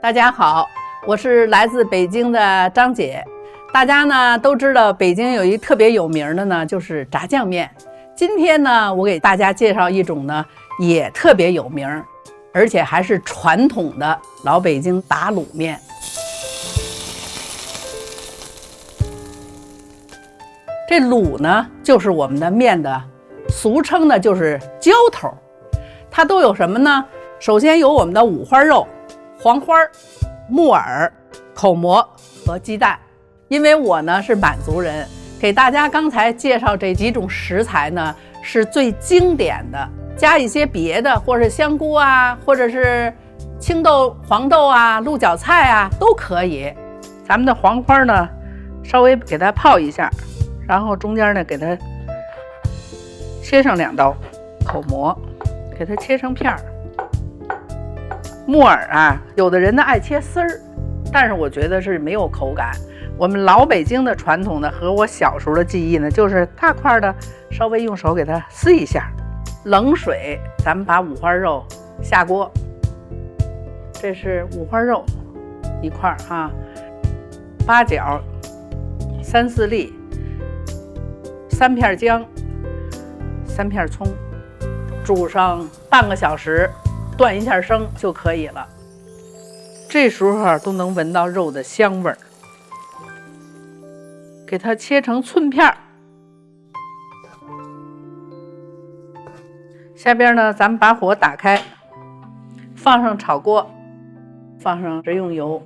大家好，我是来自北京的张姐。大家呢都知道，北京有一特别有名的呢，就是炸酱面。今天呢，我给大家介绍一种呢，也特别有名，而且还是传统的老北京打卤面。这卤呢，就是我们的面的，俗称的就是浇头。它都有什么呢？首先有我们的五花肉、黄花、木耳、口蘑和鸡蛋。因为我呢是满族人，给大家刚才介绍这几种食材呢是最经典的，加一些别的，或者香菇啊，或者是青豆、黄豆啊、鹿角菜啊都可以。咱们的黄花呢，稍微给它泡一下，然后中间呢给它切上2刀，口蘑给它切成片儿。木耳啊，有的人呢爱切丝儿，但是我觉得是没有口感。我们老北京的传统的和我小时候的记忆呢，就是大块的，稍微用手给它撕一下。冷水，咱们把五花肉下锅，这是五花肉一块啊，八角3、4粒，3片姜，3片葱，煮上半个小时，断一下生就可以了。这时候都能闻到肉的香味儿。给它切成寸片。下边呢，咱们把火打开，放上炒锅，放上食用油，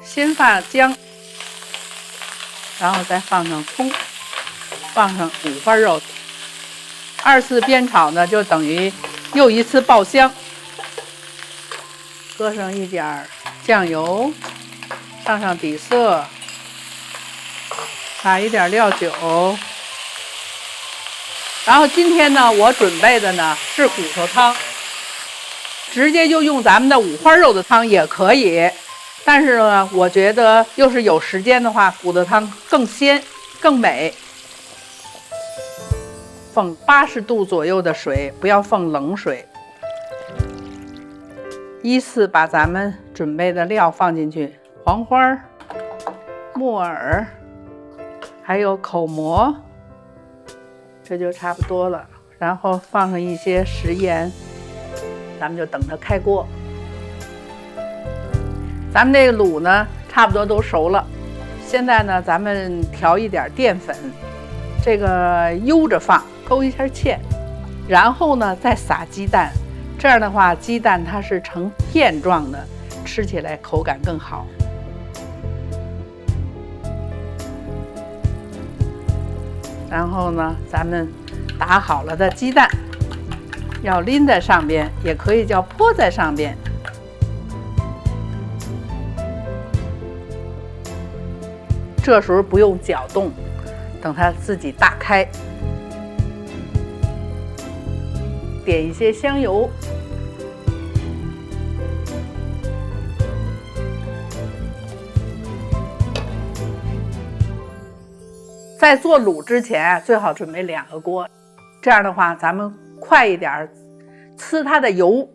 先放姜，然后再放上葱，放上五花肉，2次煸炒呢，就等于又一次爆香。搁上一点酱油，上底色。撒一点料酒，然后今天呢，我准备的呢是骨头汤，直接就用咱们的五花肉的汤也可以，但是呢，我觉得又是有时间的话，骨头汤更鲜更美。放80度左右的水，不要放冷水。依次把咱们准备的料放进去，黄花、木耳。还有口蘑，这就差不多了。然后放上一些食盐，咱们就等它开锅。咱们这个卤呢，差不多都熟了。现在呢，咱们调一点淀粉，这个悠着放，勾一下芡，然后呢再撒鸡蛋。这样的话，鸡蛋它是成片状的，吃起来口感更好。然后呢，咱们打好了的鸡蛋要淋在上边，也可以叫泼在上边。这时候不用搅动，等它自己打开。点一些香油，在做卤之前，最好准备2个锅，这样的话，咱们快一点呲它的油。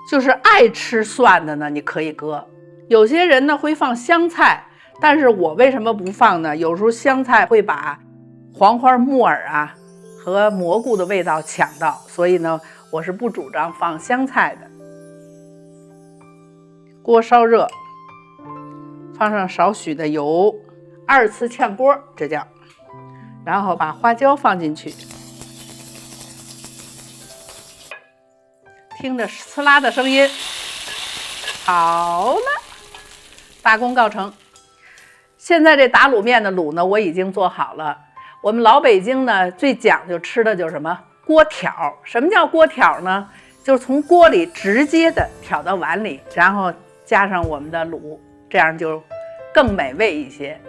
就是爱吃蒜的呢，你可以搁。有些人呢会放香菜，但是我为什么不放呢？有时候香菜会把黄花、木耳啊和蘑菇的味道抢到，所以呢，我是不主张放香菜的。锅烧热，放上少许的油，2次炝锅，这叫。然后把花椒放进去，听着呲啦的声音，好了，大功告成。现在这打卤面的卤呢，我已经做好了。我们老北京呢，最讲究吃的就是什么？锅挑。什么叫锅挑呢？就是从锅里直接的挑到碗里，然后加上我们的卤，这样就更美味一些。